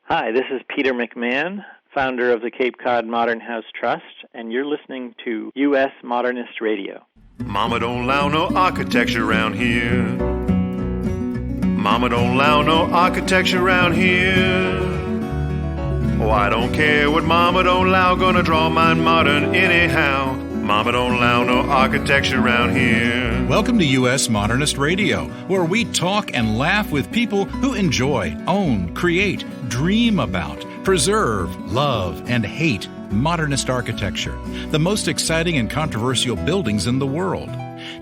Hi, this is Peter McMahon, founder of the Cape Cod Modern House Trust, and you're listening to US Modernist Radio. Mama don't allow no architecture around here. Mama don't allow no architecture around here. Oh, I don't care what Mama don't allow, gonna draw mine modern anyhow. Mama don't allow no architecture around here. Welcome to US Modernist Radio, where we talk and laugh with people who enjoy, own, create, dream about, preserve, love, and hate modernist architecture, the most exciting and controversial buildings in the world.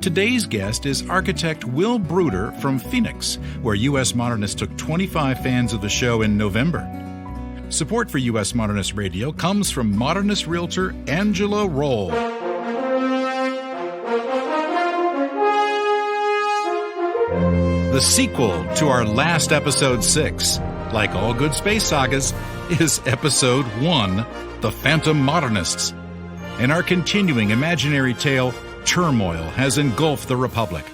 Today's guest is architect Will Bruder from Phoenix, where US Modernist took 25 fans of the show in November. Support for US Modernist Radio comes from modernist realtor Angela Roll. The sequel to our last episode 6, like all good space sagas, is episode 1, The Phantom Modernists. In our continuing imaginary tale, turmoil has engulfed the Republic.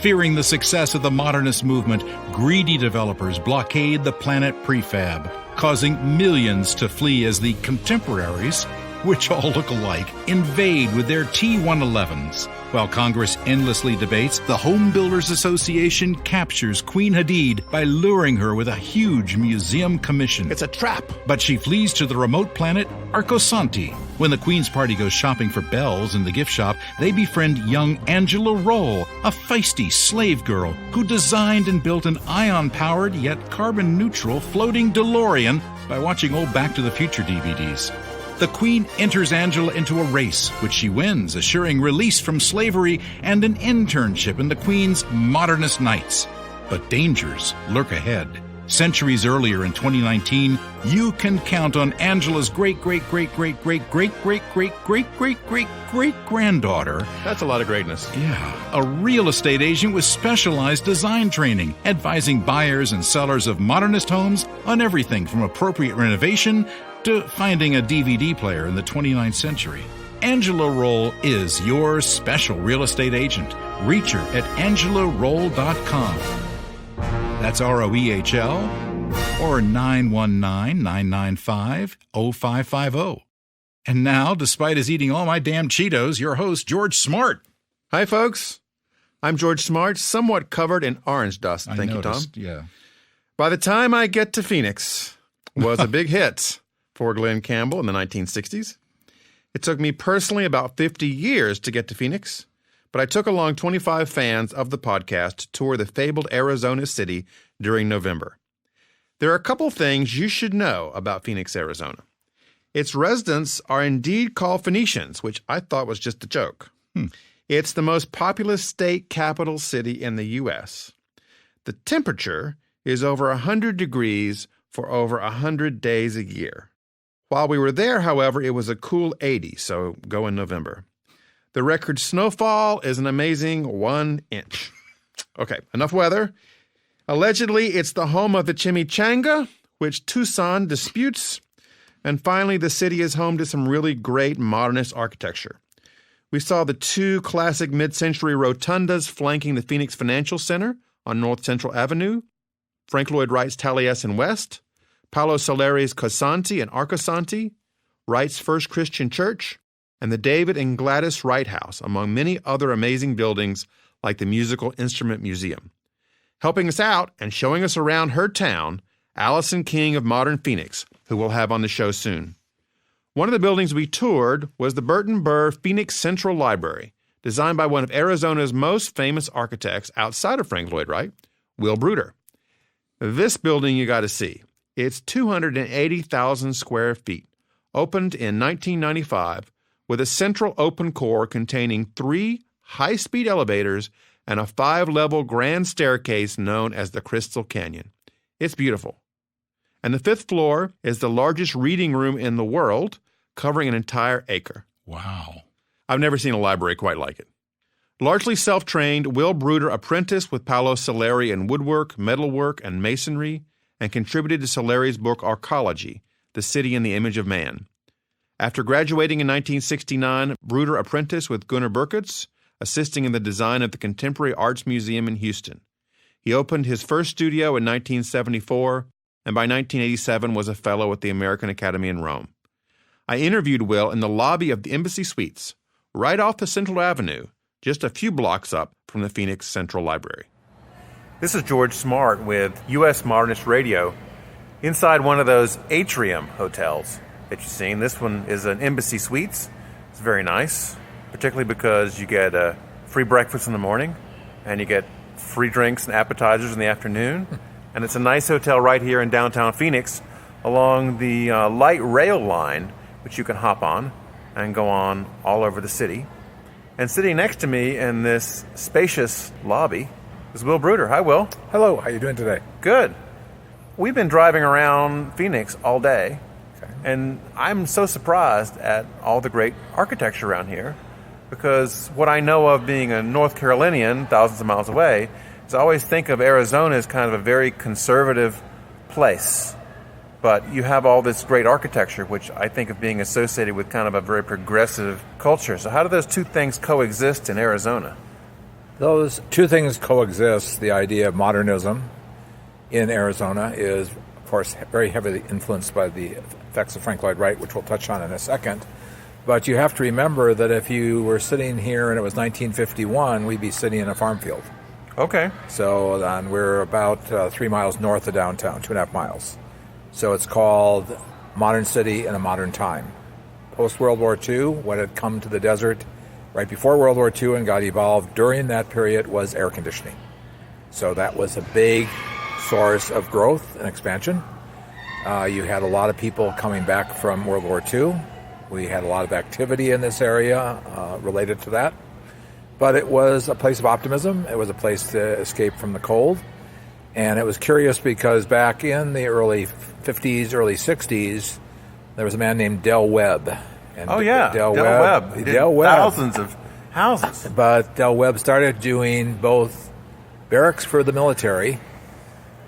Fearing the success of the modernist movement, greedy developers blockade the planet prefab, causing millions to flee as the contemporaries, which all look alike, invade with their T-111s. While Congress endlessly debates, the Home Builders Association captures Queen Hadid by luring her with a huge museum commission. It's a trap. But she flees to the remote planet Arcosanti. When the Queen's party goes shopping for bells in the gift shop, they befriend young Angela Roll, a feisty slave girl who designed and built an ion-powered yet carbon-neutral floating DeLorean by watching old Back to the Future DVDs. The Queen enters Angela into a race, which she wins, assuring release from slavery and an internship in the Queen's Modernist Knights. But dangers lurk ahead. Centuries earlier in 2019, you can count on Angela's great-great-great-great-great-great-great-great-great-great-granddaughter. That's a lot of greatness. Yeah, a real estate agent with specialized design training, advising buyers and sellers of modernist homes on everything from appropriate renovation to finding a DVD player in the 29th century. Angela Roll is your special real estate agent. Reach her at angelaroll.com. That's ROEHL or 919-995-0550. And now, despite his eating all my damn Cheetos, your host, George Smart. Hi, folks. I'm George Smart, somewhat covered in orange dust. Thank you, Tom. Yeah. By the time I get to Phoenix was a big hit for Glenn Campbell in the 1960s. It took me personally about 50 years to get to Phoenix, but I took along 25 fans of the podcast to tour the fabled Arizona city during November. There are a couple things you should know about Phoenix, Arizona. Its residents are indeed called Phoenicians, which I thought was just a joke. It's the most populous state capital city in the U.S. The temperature is over 100 degrees for over 100 days a year. While we were there, however, it was a cool 80, so go in November. The record snowfall is an amazing 1 inch. Okay, enough weather. Allegedly, it's the home of the chimichanga, which Tucson disputes. And finally, the city is home to some really great modernist architecture. We saw the 2 classic mid-century rotundas flanking the Phoenix Financial Center on North Central Avenue, Frank Lloyd Wright's Taliesin West, Paolo Soleri's Cosanti and Arcosanti, Wright's First Christian Church, and the David and Gladys Wright House, among many other amazing buildings like the Musical Instrument Museum. Helping us out and showing us around her town, Allison King of Modern Phoenix, who we'll have on the show soon. One of the buildings we toured was the Burton Burr Phoenix Central Library, designed by one of Arizona's most famous architects outside of Frank Lloyd Wright, Will Bruder. This building you got to see. It's 280,000 square feet, opened in 1995 with a central open core containing 3 high-speed elevators and a 5-level grand staircase known as the Crystal Canyon. It's beautiful. And the 5th floor is the largest reading room in the world, covering an entire acre. Wow. I've never seen a library quite like it. Largely self-trained, Will Bruder apprenticed with Paolo Soleri in woodwork, metalwork, and masonry, and contributed to Soleri's book Arcology, The City in the Image of Man. After graduating in 1969, Bruder apprenticed with Gunnar Burkutz, assisting in the design of the Contemporary Arts Museum in Houston. He opened his first studio in 1974 and by 1987 was a fellow at the American Academy in Rome. I interviewed Will in the lobby of the Embassy Suites, right off the Central Avenue, just a few blocks up from the Phoenix Central Library. This is George Smart with US Modernist Radio, inside one of those atrium hotels that you've seen. This one is an Embassy Suites. It's very nice, particularly because you get a free breakfast in the morning, and you get free drinks and appetizers in the afternoon. And it's a nice hotel right here in downtown Phoenix along the light rail line, which you can hop on and go on all over the city. And sitting next to me in this spacious lobby is Will Bruder. Hi, Will. Hello. How you doing today? Good. We've been driving around Phoenix all day, Okay. and I'm so surprised at all the great architecture around here, because what I know of being a North Carolinian, thousands of miles away, is I always think of Arizona as kind of a very conservative place. But you have all this great architecture, which I think of being associated with kind of a very progressive culture. So how do those two things coexist in Arizona? Those two things coexist. The idea of modernism in Arizona is, of course, very heavily influenced by the effects of Frank Lloyd Wright, which we'll touch on in a second. But you have to remember that if you were sitting here and it was 1951, we'd be sitting in a farm field. Okay. So we're about 3 miles north of downtown, 2.5 miles. So it's called Modern City in a Modern Time. Post-World War II, what had come to the desert right before World War II and got evolved during that period was air conditioning. So that was a big source of growth and expansion. You had a lot of people coming back from World War II. We had a lot of activity in this area related to that. But it was a place of optimism. It was a place to escape from the cold. And it was curious because back in the early 50s, early 60s, there was a man named Del Webb. And Oh, yeah. Del Webb. He did Del Webb. thousands of houses. But Del Webb started doing both barracks for the military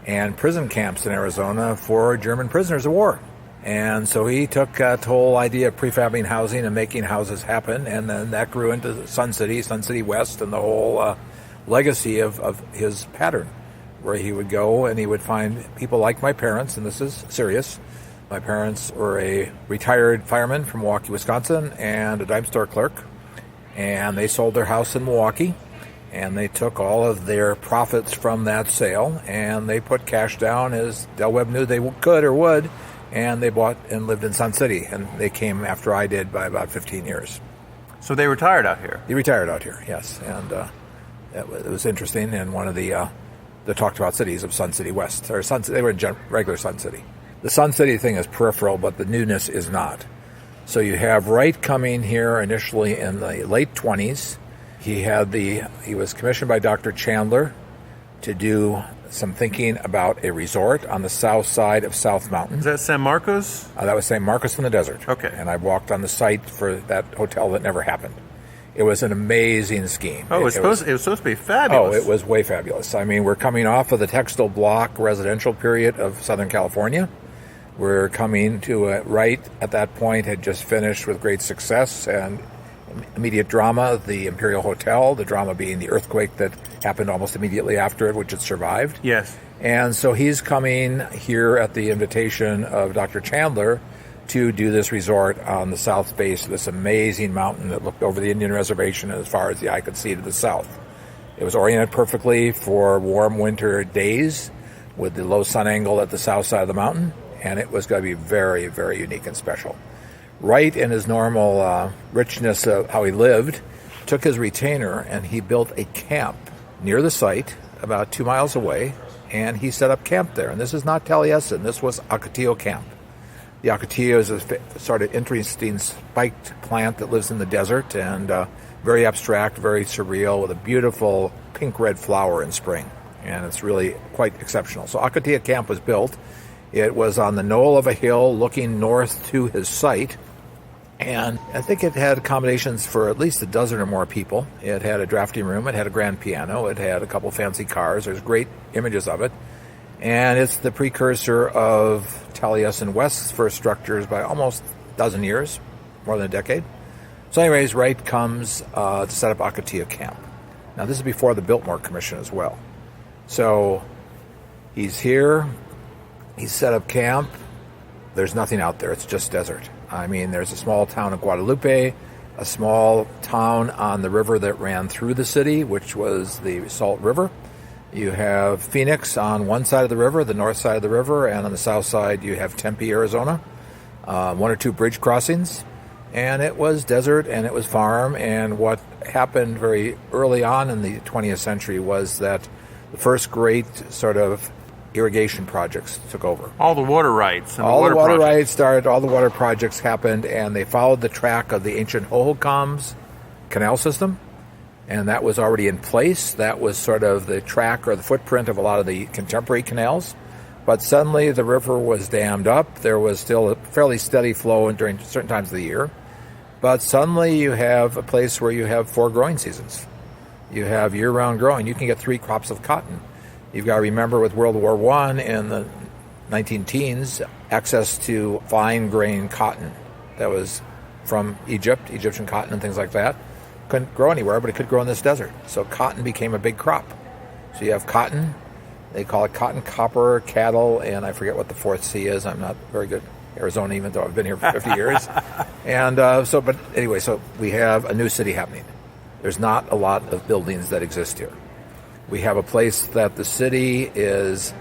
and prison camps in Arizona for German prisoners of war. And so he took that whole idea of prefabbing housing and making houses happen, and then that grew into Sun City West, and the whole legacy of his pattern, where he would go and he would find people like my parents, and this is serious. My parents were a retired fireman from Milwaukee, Wisconsin, and a dime store clerk, and they sold their house in Milwaukee, and they took all of their profits from that sale, and they put cash down as Del Webb knew they could or would, and they bought and lived in Sun City, and they came after I did by about 15 years. So they retired out here? They retired out here, yes, and it was interesting, and one of the talked about cities of Sun City West, or they were in regular Sun City. The Sun City thing is peripheral, but the newness is not. So you have Wright coming here initially in the late 20s. He was commissioned by Dr. Chandler to do some thinking about a resort on the south side of South Mountain. Is that San Marcos? That was San Marcos in the desert. Okay. And I walked on the site for that hotel that never happened. It was an amazing scheme. Oh, it was supposed to be fabulous. Oh, it was way fabulous. I mean, we're coming off of the textile block residential period of Southern California. We're coming to Wright at that point had just finished with great success and immediate drama, the Imperial Hotel, the drama being the earthquake that happened almost immediately after it, which it survived. Yes. And so he's coming here at the invitation of Dr. Chandler to do this resort on the south base of this amazing mountain that looked over the Indian Reservation as far as the eye could see to the south. It was oriented perfectly for warm winter days with the low sun angle at the south side of the mountain, and it was going to be very, very unique and special. Wright, in his normal richness of how he lived, took his retainer and he built a camp near the site about 2 miles away, and he set up camp there. And this is not Taliesin, this was Ocotillo Camp. The Ocotillo is a sort of interesting spiked plant that lives in the desert, and very abstract, very surreal, with a beautiful pink-red flower in spring. And it's really quite exceptional. So Ocotillo Camp was built. It was on the knoll of a hill looking north to his site, and I think it had accommodations for at least a dozen or more people. It had a drafting room, it had a grand piano, it had a couple fancy cars. There's great images of it. And it's the precursor of Taliesin West's first structures by almost a dozen years, more than a decade. So anyways, Wright comes to set up Ocotillo Camp. Now this is before the Biltmore Commission as well. So he's here. He set up camp. There's nothing out there. It's just desert. I mean, there's a small town of Guadalupe, a small town on the river that ran through the city, which was the Salt River. You have Phoenix on one side of the river, the north side of the river, and on the south side you have Tempe, Arizona. 1 or 2 bridge crossings. And it was desert and it was farm. And what happened very early on in the 20th century was that the first great sort of irrigation projects took over. All the water rights. And all the water projects. rights started, all the water projects happened, and they followed the track of the ancient Hohokams canal system. And that was already in place. That was sort of the track or the footprint of a lot of the contemporary canals. But suddenly the river was dammed up. There was still a fairly steady flow during certain times of the year. But suddenly you have a place where you have 4 growing seasons. You have year-round growing. You can get 3 crops of cotton. You've got to remember with World War I in the 19-teens, access to fine grain cotton that was from Egypt, Egyptian cotton and things like that. Couldn't grow anywhere, but it could grow in this desert. So cotton became a big crop. So you have cotton. They call it cotton, copper, cattle, and I forget what the 4th C is. I'm not very good at Arizona, even though I've been here for 50 years. And but anyway, so we have a new city happening. There's not a lot of buildings that exist here. We have a place that the city is,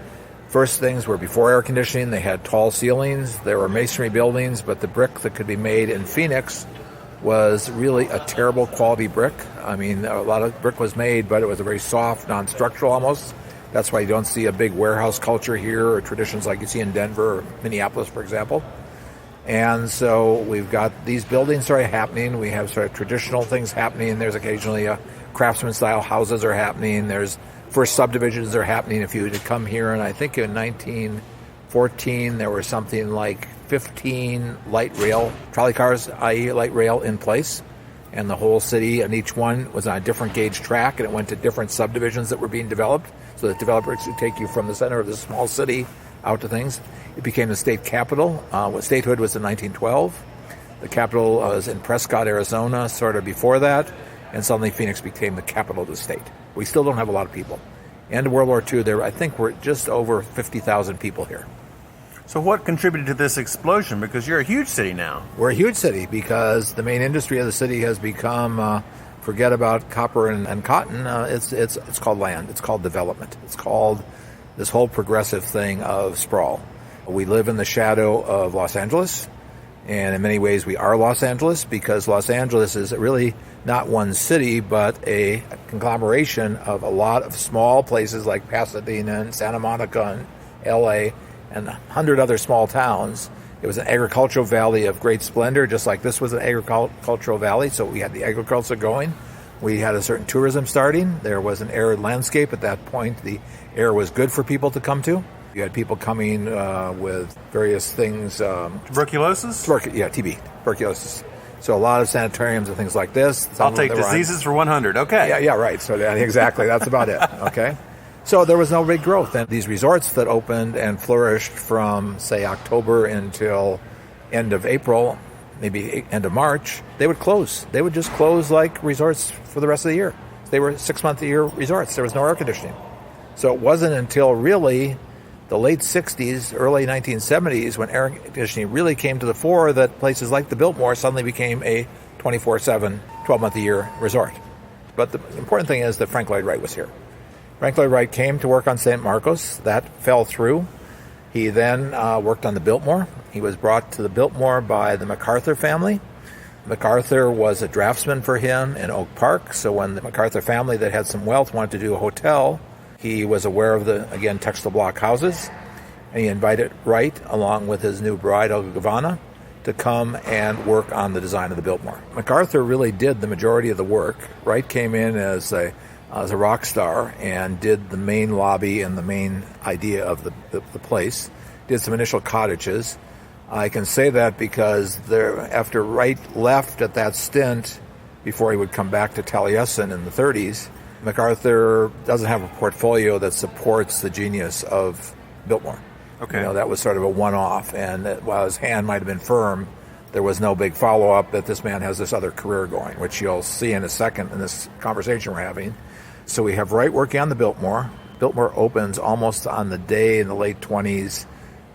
first things were before air conditioning. They had tall ceilings. There were masonry buildings, but the brick that could be made in Phoenix was really a terrible quality brick. I mean, a lot of brick was made, but it was a very soft, non-structural almost. That's why you don't see a big warehouse culture here or traditions like you see in Denver or Minneapolis, for example. And so we've got these buildings sort of happening. We have sort of traditional things happening. There's occasionally craftsman-style houses are happening. There's first subdivisions are happening. If you were to come here, and I think in 1914 there were something like 15 light rail trolley cars, i.e. light rail, in place. And the whole city, and each one was on a different gauge track, and it went to different subdivisions that were being developed, so that developers could take you from the center of this small city out to things. It became the state capital. Statehood was in 1912. The capital was in Prescott, Arizona, sort of before that, and suddenly Phoenix became the capital of the state. We still don't have a lot of people. End of World War II, I think we're just over 50,000 people here. So what contributed to this explosion? Because you're a huge city now. We're a huge city because the main industry of the city has become, forget about copper and cotton, it's called land. It's called development. It's called this whole progressive thing of sprawl. We live in the shadow of Los Angeles, and in many ways we are Los Angeles because Los Angeles is really not one city, but a conglomeration of a lot of small places like Pasadena and Santa Monica and L.A., and 100 other small towns. It was an agricultural valley of great splendor, just like this was an agricultural valley. So we had the agriculture going. We had a certain tourism starting. There was an arid landscape at that point. The air was good for people to come to. You had people coming with various things. Tuberculosis? TB, tuberculosis. So a lot of sanatoriums and things like this. I'll take diseases for 100. Okay. Yeah, right. So exactly, that's about it. Okay. So there was no big growth. And these resorts that opened and flourished from, say, October until end of April, maybe end of March, they would close. They would just close like resorts for the rest of the year. They were 6-month-a-year resorts. There was no air conditioning. So it wasn't until really the late 60s, early 1970s, when air conditioning really came to the fore, that places like the Biltmore suddenly became a 24/7, 12-month-a-year resort. But the important thing is that Frank Lloyd Wright was here. Frank Lloyd Wright came to work on St. Marcos. That fell through. He then worked on the Biltmore. He was brought to the Biltmore by the MacArthur family. MacArthur was a draftsman for him in Oak Park, so when the MacArthur family that had some wealth wanted to do a hotel, he was aware of the, again, textile block houses, and he invited Wright, along with his new bride, Olga Gavana, to come and work on the design of the Biltmore. MacArthur really did the majority of the work. Wright came in as a rock star and did the main lobby and the main idea of the place, did some initial cottages. I can say that because after Wright left at that stint, before he would come back to Taliesin in the 30s, MacArthur doesn't have a portfolio that supports the genius of Biltmore. Okay. That was sort of a one-off, and while his hand might have been firm, there was no big follow-up that this man has this other career going, which you'll see in a second in this conversation we're having. So we have Wright working on the Biltmore. Biltmore opens almost on the day in the late 20s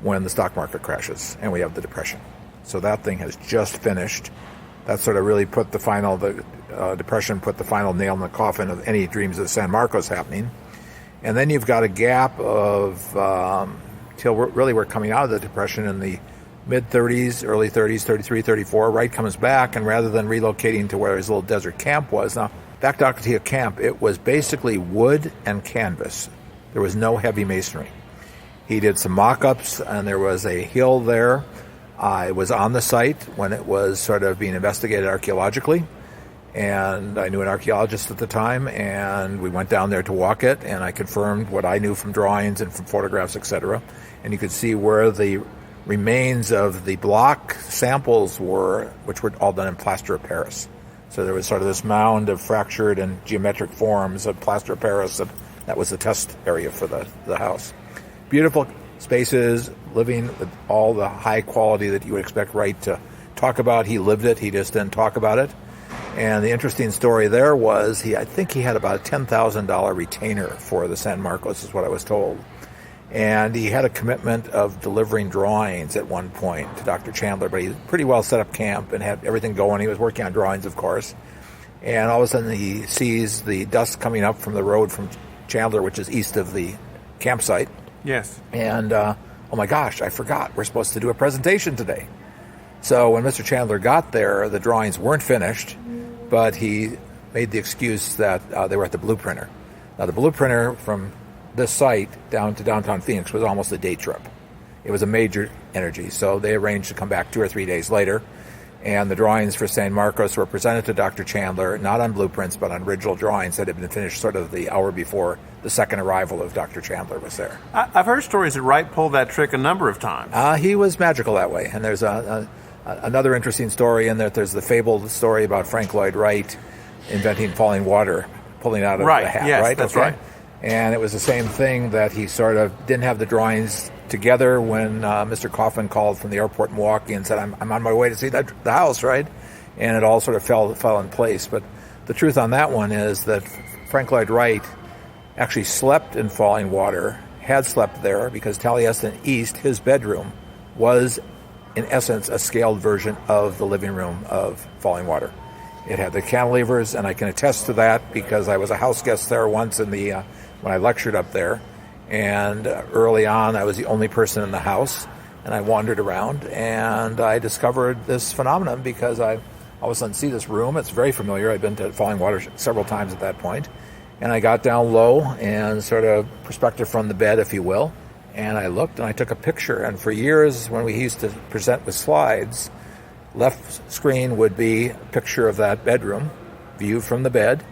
when the stock market crashes and we have the Depression. So that thing has just finished. That sort of really put the Depression put the final nail in the coffin of any dreams of San Marcos happening. And then you've got a gap of till we're coming out of the Depression in the mid-30s, early 30s, 33, 34. Wright comes back, and rather than relocating to where his little desert camp was, now back to Ocotillo Camp, it was basically wood and canvas. There was no heavy masonry. He did some mock-ups, and there was a hill there. It was on the site when it was sort of being investigated archaeologically, and I knew an archaeologist at the time, and we went down there to walk it, and I confirmed what I knew from drawings and from photographs, etc. And you could see where the remains of the block samples were, which were all done in plaster of Paris. So there was sort of this mound of fractured and geometric forms of plaster of Paris, and that was the test area for the house. Beautiful spaces, living with all the high quality that you would expect Wright to talk about. He lived it, he just didn't talk about it. And the interesting story there was, I think he had about a $10,000 retainer for the San Marcos, is what I was told. And he had a commitment of delivering drawings at one point to Dr. Chandler, but he pretty well set up camp and had everything going. He was working on drawings, of course. And all of a sudden he sees the dust coming up from the road from Chandler, which is east of the campsite. Yes. And, oh my gosh, I forgot. We're supposed to do a presentation today. So when Mr. Chandler got there, the drawings weren't finished, but he made the excuse that they were at the blueprinter. Now, the blueprinter from this site down to downtown Phoenix was almost a day trip. It was a major energy, so they arranged to come back 2 or 3 days later, and the drawings for San Marcos were presented to Dr. Chandler, not on blueprints, but on original drawings that had been finished sort of the hour before the second arrival of Dr. Chandler was there. I've heard stories that Wright pulled that trick a number of times. He was magical that way, and there's another interesting story in that. There's the fabled story about Frank Lloyd Wright inventing falling water, pulling out of the hat, yes, right? That's okay. right. And it was the same thing that he sort of didn't have the drawings together when Mr. Coffin called from the airport in Milwaukee and said, I'm on my way to see the house, right? And it all sort of fell in place. But the truth on that one is that Frank Lloyd Wright actually slept in falling water, had slept there, because Taliesin East, his bedroom, was in essence a scaled version of the living room of falling water. It had the cantilevers, and I can attest to that because I was a house guest there once when I lectured up there. And early on, I was the only person in the house, and I wandered around, and I discovered this phenomenon because I all of a sudden see this room. It's very familiar. I've been to Falling Water several times at that point. And I got down low and sort of perspective from the bed, if you will, and I looked and I took a picture. And for years, when we used to present with slides, left screen would be a picture of that bedroom, view from the bed.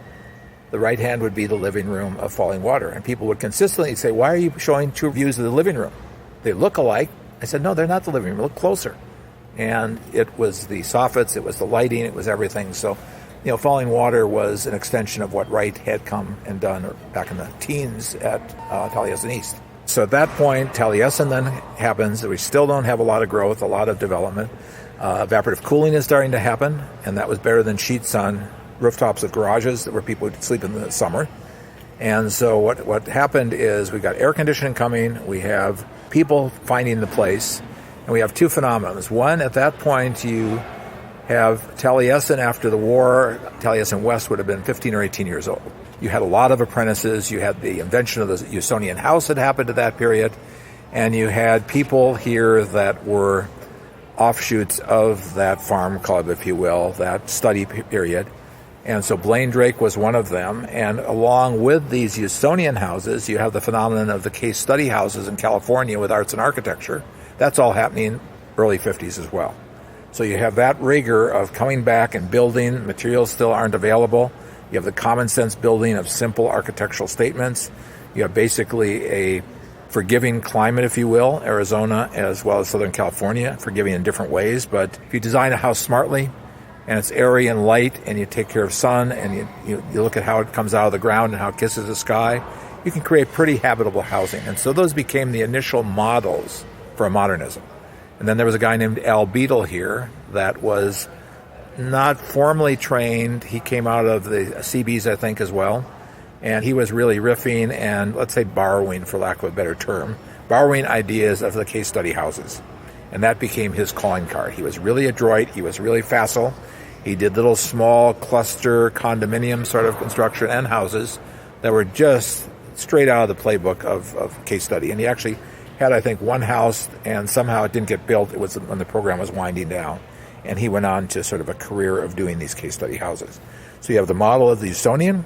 The right hand would be the living room of Falling Water. And people would consistently say, why are you showing 2 views of the living room? They look alike. I said, no, they're not the living room. Look closer. And it was the soffits, it was the lighting, it was everything. So, Falling Water was an extension of what Wright had come and done back in the teens at Taliesin East. So at that point, Taliesin then happens. We still don't have a lot of growth, a lot of development. Evaporative cooling is starting to happen, and that was better than sheets on rooftops of garages where people would sleep in the summer. And so what happened is we got air conditioning coming, we have people finding the place, and we have 2 phenomena. One, at that point, you have Taliesin after the war. Taliesin West would have been 15 or 18 years old. You had a lot of apprentices. You had the invention of the Usonian house that happened at that period, and you had people here that were offshoots of that farm club, if you will, that study period. And so Blaine Drake was one of them. And along with these Usonian houses, you have the phenomenon of the case study houses in California with arts and architecture. That's all happening early 50s as well. So you have that rigor of coming back and building. Materials still aren't available. You have the common sense building of simple architectural statements. You have basically a forgiving climate, if you will, Arizona as well as Southern California, forgiving in different ways. But if you design a house smartly, and it's airy and light, and you take care of sun, and you look at how it comes out of the ground and how it kisses the sky, you can create pretty habitable housing. And so those became the initial models for modernism. And then there was a guy named Al Beadle here that was not formally trained. He came out of the CBs, I think, as well. And he was really riffing and, let's say, borrowing, for lack of a better term, borrowing ideas of the case study houses. And that became his calling card. He was really adroit. He was really facile. He did little small cluster condominium sort of construction and houses that were just straight out of the playbook of case study. And he actually had, I think, one house, and somehow it didn't get built. It was when the program was winding down. And he went on to sort of a career of doing these case study houses. So you have the model of the Houstonian.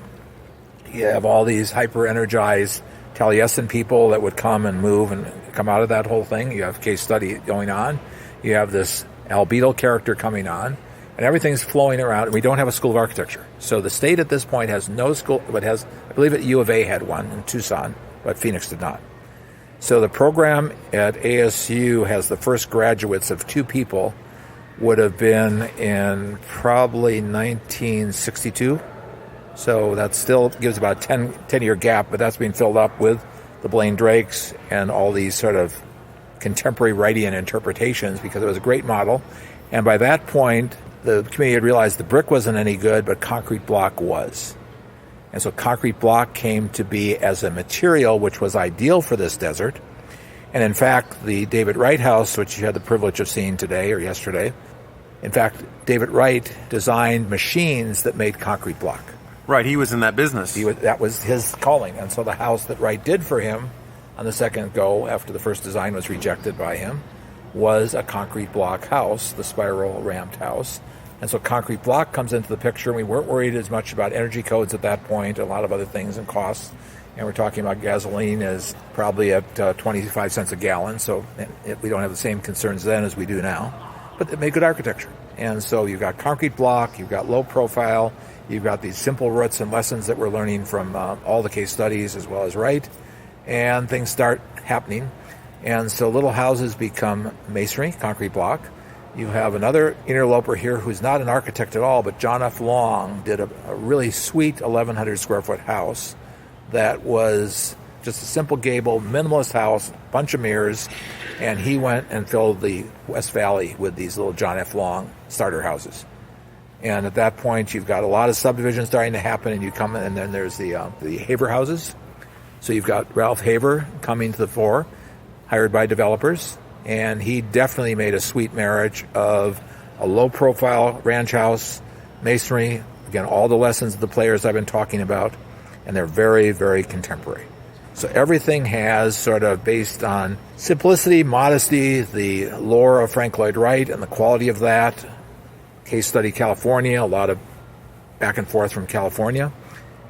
You have all these hyper-energized Taliesin people that would come and move and come out of that whole thing. You have case study going on. You have this albedo character coming on. And everything's flowing around. And we don't have a school of architecture. So the state at this point has no school, but has, I believe at U of A had one in Tucson, but Phoenix did not. So the program at ASU has the first graduates of 2 people, would have been in probably 1962. So that still gives about a 10-year gap, but that's being filled up with the Blaine Drakes and all these sort of contemporary Wrightian interpretations, because it was a great model. And by that point, the community had realized the brick wasn't any good, but concrete block was. And so concrete block came to be as a material which was ideal for this desert. And in fact, the David Wright house, which you had the privilege of seeing today or yesterday, in fact, David Wright designed machines that made concrete block. Right, he was in that business. That was his calling. And so the house that Wright did for him on the second go, after the first design was rejected by him, was a concrete block house, the spiral ramped house. And so concrete block comes into the picture. We weren't worried as much about energy codes at that point, a lot of other things and costs. And we're talking about gasoline is probably at 25 cents a gallon, so we don't have the same concerns then as we do now. But it made good architecture. And so you've got concrete block, you've got low profile, you've got these simple roots and lessons that we're learning from all the case studies as well as Wright, and things start happening. And so little houses become masonry, concrete block. You have another interloper here who's not an architect at all, but John F. Long did a really sweet 1,100 square foot house that was just a simple gable, minimalist house, bunch of mirrors, and he went and filled the West Valley with these little John F. Long starter houses. And at that point, you've got a lot of subdivisions starting to happen, and you come in, and then there's the Haver houses. So you've got Ralph Haver coming to the fore, hired by developers, and he definitely made a sweet marriage of a low-profile ranch house, masonry, again, all the lessons of the players I've been talking about, and they're very, very contemporary. So everything has sort of based on simplicity, modesty, the lore of Frank Lloyd Wright and the quality of that. Case study California, a lot of back and forth from California.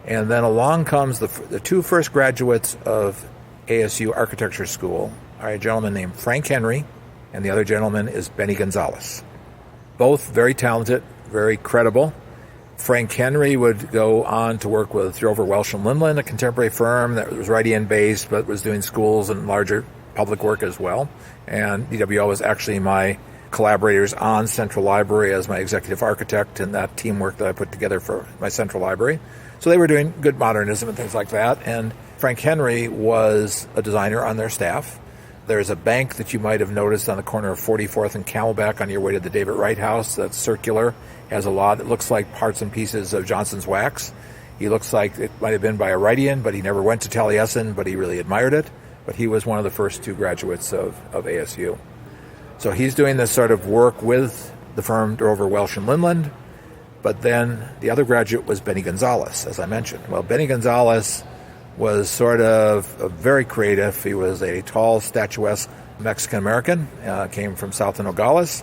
And then along comes the 2 first graduates of ASU Architecture School are a gentleman named Frank Henry, and the other gentleman is Benny Gonzalez. Both very talented, very credible. Frank Henry would go on to work with Drover, Welsh & Lindland, a contemporary firm that was Wrightian based but was doing schools and larger public work as well. And DWO was actually my collaborators on Central Library as my executive architect and that teamwork that I put together for my Central Library. So they were doing good modernism and things like that. And Frank Henry was a designer on their staff. There's a bank that you might have noticed on the corner of 44th and Camelback on your way to the David Wright house that's circular. Has a lot. It looks like parts and pieces of Johnson's wax. He looks like it might have been by a Wrightian, but he never went to Taliesin, but he really admired it. But he was one of the first 2 graduates of ASU. So he's doing this sort of work with the firm Drover, Welsh & Lindland. But then the other graduate was Benny Gonzalez, as I mentioned. Well, Benny Gonzalez was sort of very creative. He was a tall, statuesque Mexican-American, came from south of Nogales.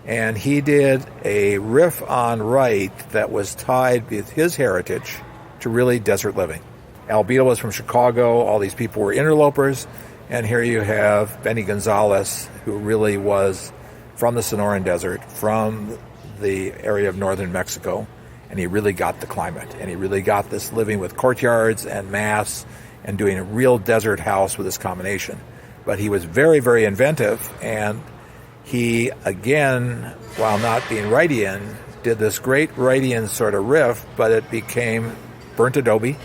And he did a riff on Wright that was tied with his heritage to really desert living. Albedo was from Chicago. All these people were interlopers. And here you have Benny Gonzalez, who really was from the Sonoran Desert, from the area of northern Mexico. And he really got the climate. And he really got this living with courtyards and mass and doing a real desert house with this combination. But he was very, very inventive, and he, again, while not being Wrightian, did this great Wrightian sort of riff, but it became burnt adobe.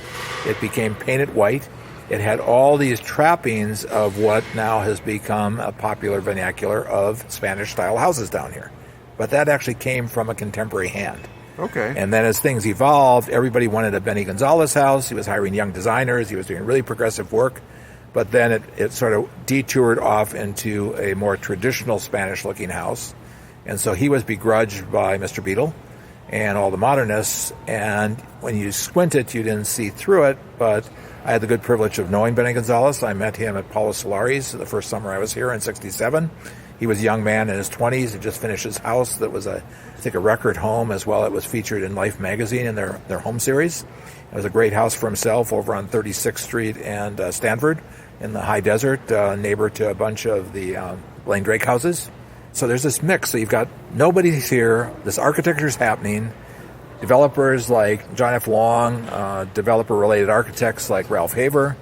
It became painted white. It had all these trappings of what now has become a popular vernacular of Spanish-style houses down here. But that actually came from a contemporary hand. Okay. And then as things evolved, everybody wanted a Benny Gonzalez house. He was hiring young designers. He was doing really progressive work. But then it sort of detoured off into a more traditional Spanish-looking house. And so he was begrudged by Mr. Beadle and all the modernists. And when you squinted, you didn't see through it. But I had the good privilege of knowing Benny Gonzalez. I met him at Paulo Solari's the first summer I was here in '67. He was a young man in his 20s. He just finished his house that was, I think, a record home as well. It was featured in Life magazine in their home series. It was a great house for himself over on 36th Street and Stanford in the high desert, neighbor to a bunch of the Blaine Drake houses. So there's this mix. So you've got nobody's here. This architecture is happening. Developers like John F. Long, developer-related architects like Ralph Haver.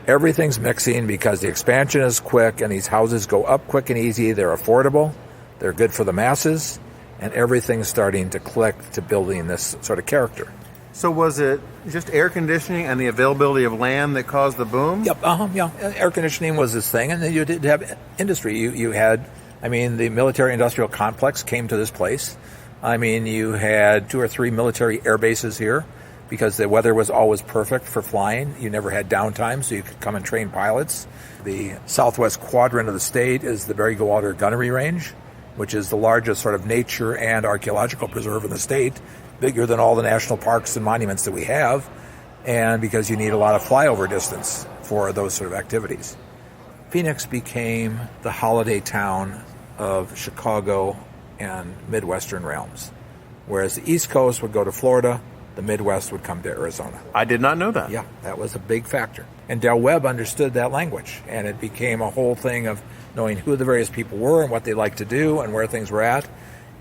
Everything's mixing because the expansion is quick and these houses go up quick and easy. They're affordable. They're good for the masses. And everything's starting to click to building this sort of character. So was it just air conditioning and the availability of land that caused the boom? Yep, yeah. Air conditioning was this thing, and then you did have industry. You had, the military-industrial complex came to this place. You had 2 or 3 military air bases here because the weather was always perfect for flying. You never had downtime, so you could come and train pilots. The southwest quadrant of the state is the Barry Goldwater Gunnery Range, which is the largest sort of nature and archaeological preserve in the state, bigger than all the national parks and monuments that we have, and because you need a lot of flyover distance for those sort of activities. Phoenix became the holiday town of Chicago and Midwestern realms, whereas the East Coast would go to Florida, the Midwest would come to Arizona. I did not know that. Yeah, that was a big factor. And Del Webb understood that language, and it became a whole thing of knowing who the various people were and what they liked to do and where things were at.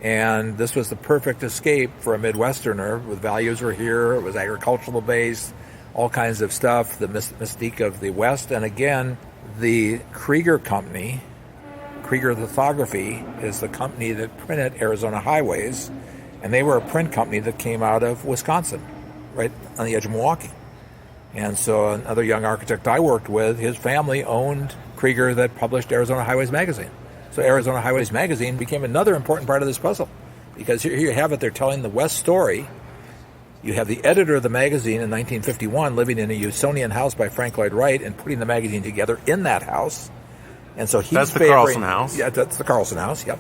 And this was the perfect escape for a Midwesterner. With values were here, it was agricultural based, all kinds of stuff, the mystique of the West. And again, the Krieger Company, Krieger Lithography, is the company that printed Arizona Highways, and they were a print company that came out of Wisconsin, right on the edge of Milwaukee. And so another young architect I worked with, his family owned Krieger that published Arizona Highways magazine. So Arizona Highways magazine became another important part of this puzzle, because here you have it, they're telling the West story. You have the editor of the magazine in 1951 living in a Usonian house by Frank Lloyd Wright and putting the magazine together in that house. And so that's the Carlson house. Yeah, that's the Carlson house, yep.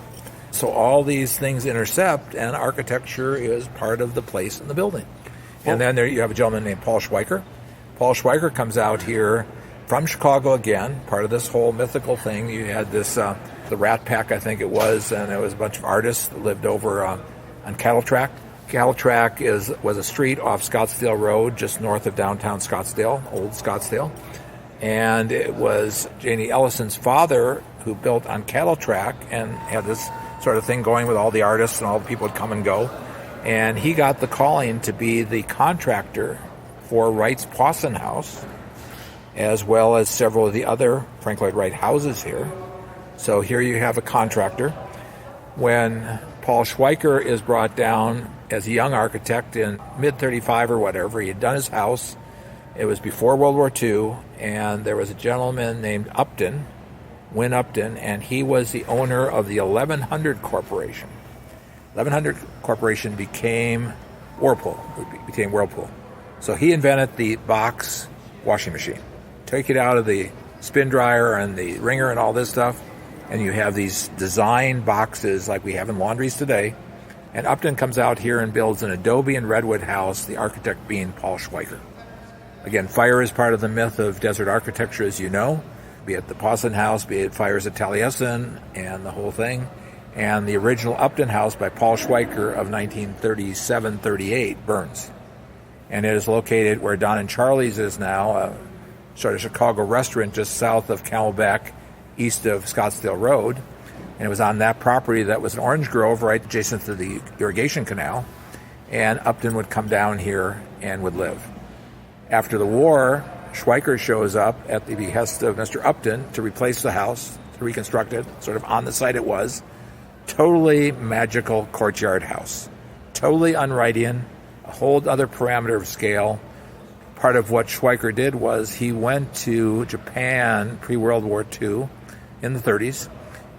So all these things intercept, and architecture is part of the place in the building. And then there you have a gentleman named Paul Schweiker. Paul Schweiker comes out here from Chicago again, part of this whole mythical thing. You had this, the Rat Pack, I think it was, and it was a bunch of artists that lived over on Cattle Track. Cattle Track was a street off Scottsdale Road, just north of downtown Scottsdale, old Scottsdale. And it was Janie Ellison's father who built on Cattle Track and had this sort of thing going with all the artists and all the people would come and go. And he got the calling to be the contractor for Wright's Pawson House, as well as several of the other Frank Lloyd Wright houses here. So here you have a contractor. When Paul Schweiker is brought down as a young architect in mid-35 or whatever, he had done his house. It was before World War II, and there was a gentleman named Upton, Win Upton, and he was the owner of the 1100 Corporation. 1100 Corporation became Whirlpool. So he invented the box washing machine. Take it out of the spin dryer and the wringer and all this stuff, and you have these design boxes like we have in laundries today. And Upton comes out here and builds an adobe and redwood house, the architect being Paul Schweiker. Again, fire is part of the myth of desert architecture, as you know, be it the Pawson House, be it fires at Taliesin and the whole thing. And the original Upton House by Paul Schweiker of 1937-38 burns. And it is located where Don and Charlie's is now, a sort of Chicago restaurant just south of Camelback, east of Scottsdale Road. And it was on that property that was an orange grove right adjacent to the irrigation canal. And Upton would come down here and would live. After the war, Schweiker shows up at the behest of Mr. Upton to replace the house, to reconstruct it, sort of on the site it was. Totally magical courtyard house. Totally un-Wrightian, a whole other parameter of scale. Part of what Schweiker did was he went to Japan pre-World War II in the 30s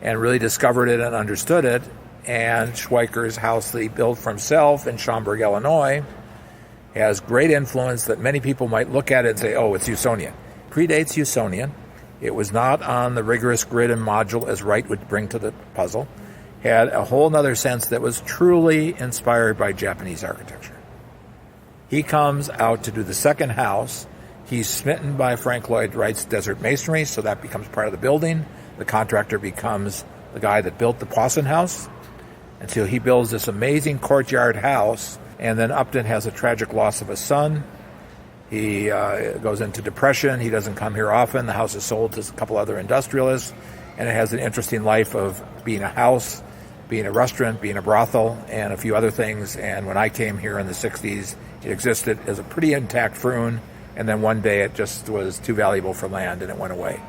and really discovered it and understood it. And Schweiker's house that he built for himself in Schaumburg, Illinois, has great influence that many people might look at it and say, oh, it's Usonian. predates Usonian. It was not on the rigorous grid and module as Wright would bring to the puzzle. Had a whole other sense that was truly inspired by Japanese architecture. He comes out to do the second house. He's smitten by Frank Lloyd Wright's desert masonry, so that becomes part of the building. The contractor becomes the guy that built the Pawson House. And so he builds this amazing courtyard house, and then Upton has a tragic loss of a son. He goes into depression. He doesn't come here often. The house is sold to a couple other industrialists, and it has an interesting life of being a house, being a restaurant, being a brothel, and a few other things. And when I came here in the 60s, it existed as a pretty intact fruin, and then one day it just was too valuable for land, and it went away.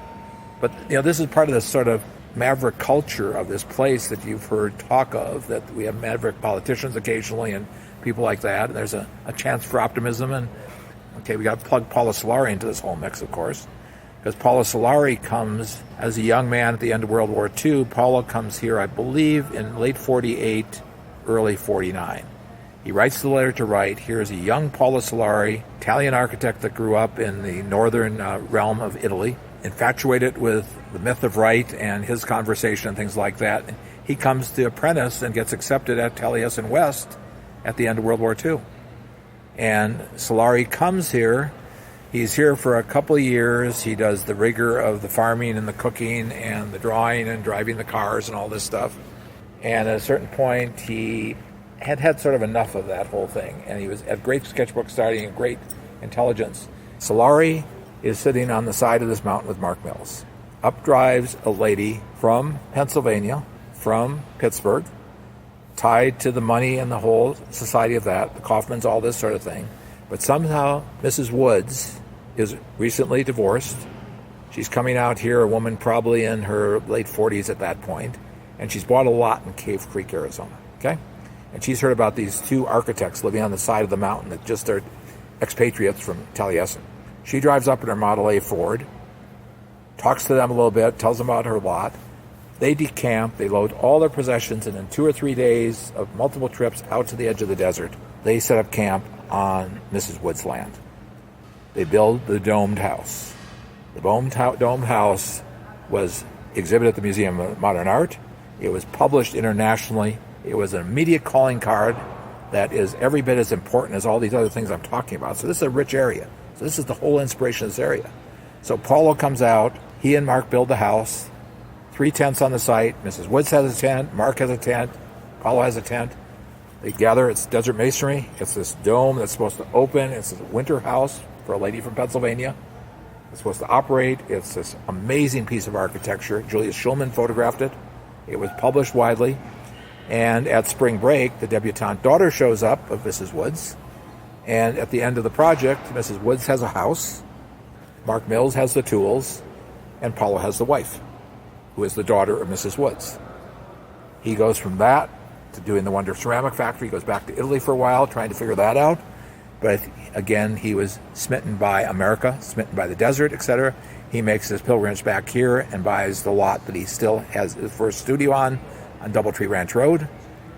But, this is part of this sort of maverick culture of this place that you've heard talk of, that we have maverick politicians occasionally and people like that. And there's a chance for optimism. And, okay, we got to plug Paolo Solari into this whole mix, of course, because Paolo Solari comes as a young man at the end of World War II. Paolo comes here, I believe, in late 48, early 49. He writes the letter to Wright. Here's a young Paolo Solari, Italian architect that grew up in the northern realm of Italy, infatuated with the myth of Wright and his conversation and things like that. He comes to apprentice and gets accepted at Taliesin West at the end of World War II. And Solari comes here. He's here for a couple of years. He does the rigor of the farming and the cooking and the drawing and driving the cars and all this stuff. And at a certain point, he had sort of enough of that whole thing. And he was at great sketchbook starting and great intelligence. Solari is sitting on the side of this mountain with Mark Mills. Up drives a lady from Pennsylvania, from Pittsburgh, tied to the money and the whole society of that, the Kaufmans, all this sort of thing. But somehow Mrs. Woods is recently divorced. She's coming out here, a woman probably in her late 40s at that point, and she's bought a lot in Cave Creek, Arizona, okay? And she's heard about these two architects living on the side of the mountain that just are expatriates from Taliesin. She drives up in her Model A Ford, talks to them a little bit, tells them about her lot. They decamp, they load all their possessions, and in 2 or 3 days of multiple trips out to the edge of the desert, they set up camp on Mrs. Wood's land. They build the domed house. The domed house was exhibited at the Museum of Modern Art. It was published internationally. It was an immediate calling card that is every bit as important as all these other things I'm talking about. So this is a rich area. So this is the whole inspiration of this area. So Paolo comes out. He and Mark build the house. 3 tents on the site. Mrs. Woods has a tent. Mark has a tent. Paolo has a tent. They gather. It's desert masonry. It's this dome that's supposed to open. It's a winter house for a lady from Pennsylvania. It's supposed to operate. It's this amazing piece of architecture. Julius Schulman photographed it. It was published widely. And at spring break, the debutante daughter shows up of Mrs. Woods. And at the end of the project, Mrs. Woods has a house. Mark Mills has the tools. And Paolo has the wife, who is the daughter of Mrs. Woods. He goes from that to doing the Wonder Ceramic Factory. He goes back to Italy for a while, trying to figure that out. But again, he was smitten by America, smitten by the desert, etc. He makes his pilgrimage back here and buys the lot that he still has his first studio on Doubletree Ranch Road.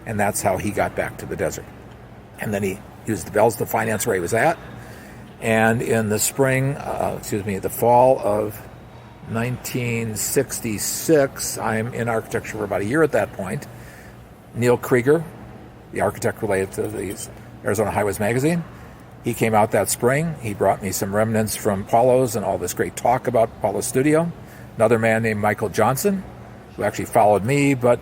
And that's how he got back to the desert. And then he used the bells to finance where he was at. And in the the fall of 1966, I'm in architecture for about a year at that point. Neil Krieger, the architect related to the Arizona Highways magazine, he came out that spring. He brought me some remnants from Paolo's and all this great talk about Paolo's studio. Another man named Michael Johnson, who actually followed me, but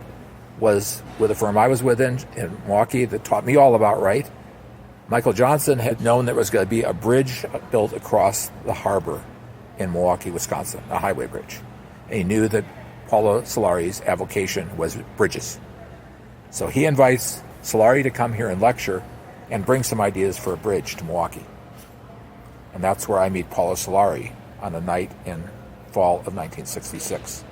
was with a firm I was with in Milwaukee that taught me all about Wright. Michael Johnson had known there was going to be a bridge built across the harbor in Milwaukee, Wisconsin, a highway bridge. And he knew that Paolo Solari's avocation was bridges. So he invites Solari to come here and lecture and bring some ideas for a bridge to Milwaukee. And that's where I meet Paolo Solari on a night in fall of 1966.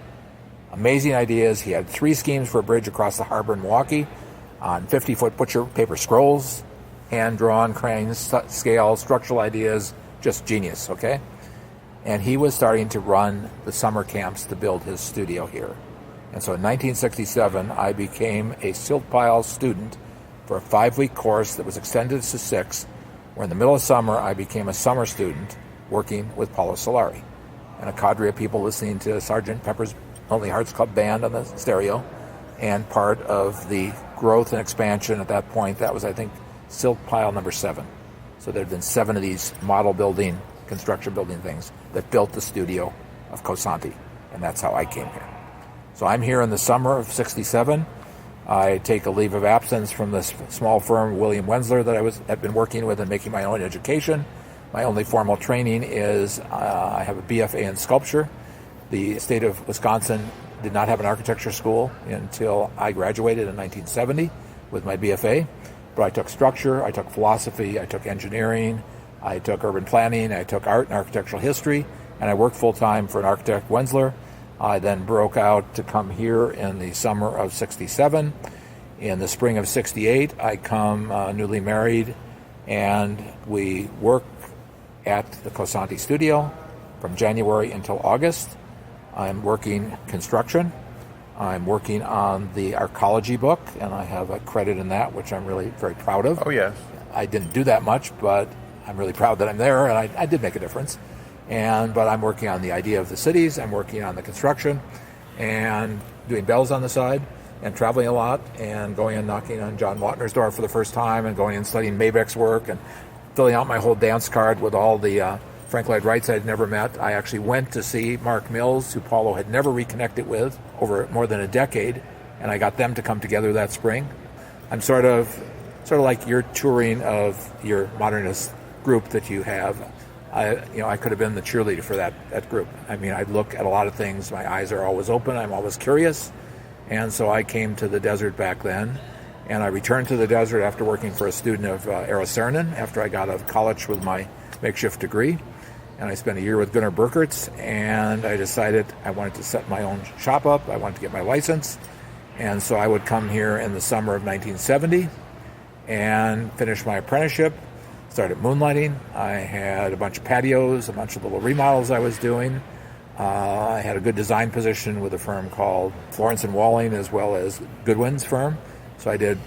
Amazing ideas. He had 3 schemes for a bridge across the harbor in Milwaukee on 50-foot butcher paper scrolls, hand-drawn cranes, scale, structural ideas, just genius, okay? And he was starting to run the summer camps to build his studio here. And so in 1967, I became a silt pile student for a 5-week course that was extended to 6, where in the middle of summer, I became a summer student working with Paolo Solari. and a cadre of people listening to Sgt. Pepper's Lonely Hearts Club Band on the stereo, and part of the growth and expansion at that point. That was, I think, silt pile number 7. So there had been 7 of these model building, construction building things that built the studio of Cosanti, and that's how I came here. So I'm here in the summer of '67. I take a leave of absence from this small firm, William Wenzler, that had been working with and making my own education. My only formal training is I have a BFA in sculpture. The state of Wisconsin did not have an architecture school until I graduated in 1970 with my BFA. But I took structure, I took philosophy, I took engineering, I took urban planning, I took art and architectural history, and I worked full-time for an architect, Wenzler. I then broke out to come here in the summer of '67. In the spring of '68, I come newly married, and we work at the Cosanti studio from January until August. I'm working construction. I'm working on the arcology book, and I have a credit in that, which I'm really very proud of. Oh, yes. I didn't do that much, but I'm really proud that I'm there, and I did make a difference. But I'm working on the idea of the cities. I'm working on the construction and doing bells on the side and traveling a lot and going and knocking on John Watner's door for the first time and going and studying Maybeck's work and filling out my whole dance card with all the Frank Lloyd Wrights I'd never met. I actually went to see Mark Mills, who Paulo had never reconnected with over more than a decade, and I got them to come together that spring. I'm sort of like your touring of your modernist group that you have. I could have been the cheerleader for that group. I mean, I look at a lot of things. My eyes are always open. I'm always curious. And so I came to the desert back then. And I returned to the desert after working for a student of Eero Saarinen after I got out of college with my makeshift degree. And I spent a year with Gunnar Burkertz. And I decided I wanted to set my own shop up. I wanted to get my license. And so I would come here in the summer of 1970 and finish my apprenticeship. Started moonlighting. I had a bunch of patios, a bunch of little remodels I was doing. I had a good design position with a firm called Florence and Walling, as well as Goodwin's firm. So I did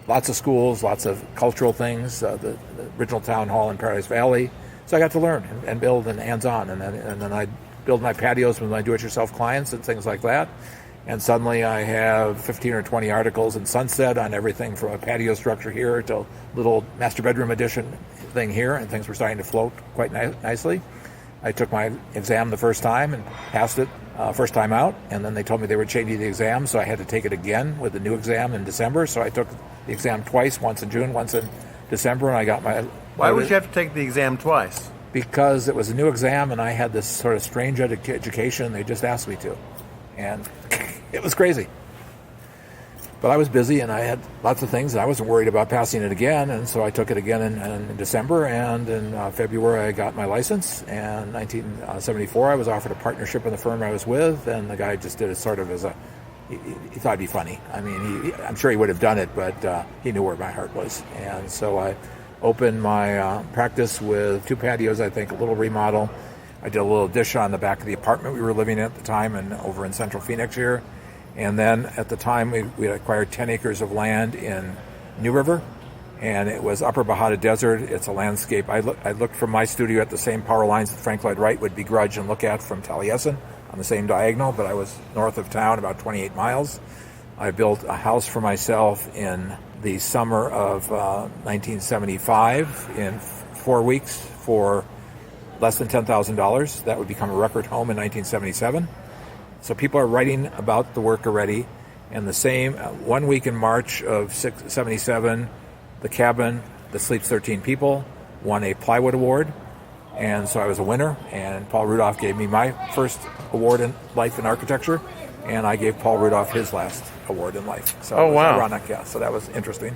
lots of schools, lots of cultural things, the original town hall in Paradise Valley. So I got to learn and build and hands-on. And then I'd build my patios with my do-it-yourself clients and things like that. And suddenly I have 15 or 20 articles in Sunset on everything from a patio structure here to a little master bedroom addition thing here, and things were starting to float quite nicely. I took my exam the first time and passed it first time out, and then they told me they were changing the exam, so I had to take it again with the new exam in December. So I took the exam twice, once in June, once in December, and I got my... Why would you have to take the exam twice? Because it was a new exam, and I had this sort of strange education. They just asked me to. And it was crazy. But I was busy, and I had lots of things, and I wasn't worried about passing it again, and so I took it again in December, and in February I got my license, and in 1974 I was offered a partnership in the firm I was with, and the guy just did it sort of as he thought it'd be funny. I mean, I'm sure he would have done it, but he knew where my heart was. And so I opened my practice with 2 patios, I think, a little remodel. I did a little addition on the back of the apartment we were living in at the time and over in Central Phoenix here. And then at the time, we acquired 10 acres of land in New River, and it was Upper Bahada Desert. It's a landscape. I looked from my studio at the same power lines that Frank Lloyd Wright would begrudge and look at from Taliesin on the same diagonal, but I was north of town, about 28 miles. I built a house for myself in the summer of 1975 in 4 weeks for less than $10,000. That would become a record home in 1977. So people are writing about the work already. And the same, 1 week in March of 77, the cabin that sleeps 13 people won a plywood award. And so I was a winner. And Paul Rudolph gave me my first award in life in architecture. And I gave Paul Rudolph his last award in life. So oh, wow. Ironic, yeah. So that was interesting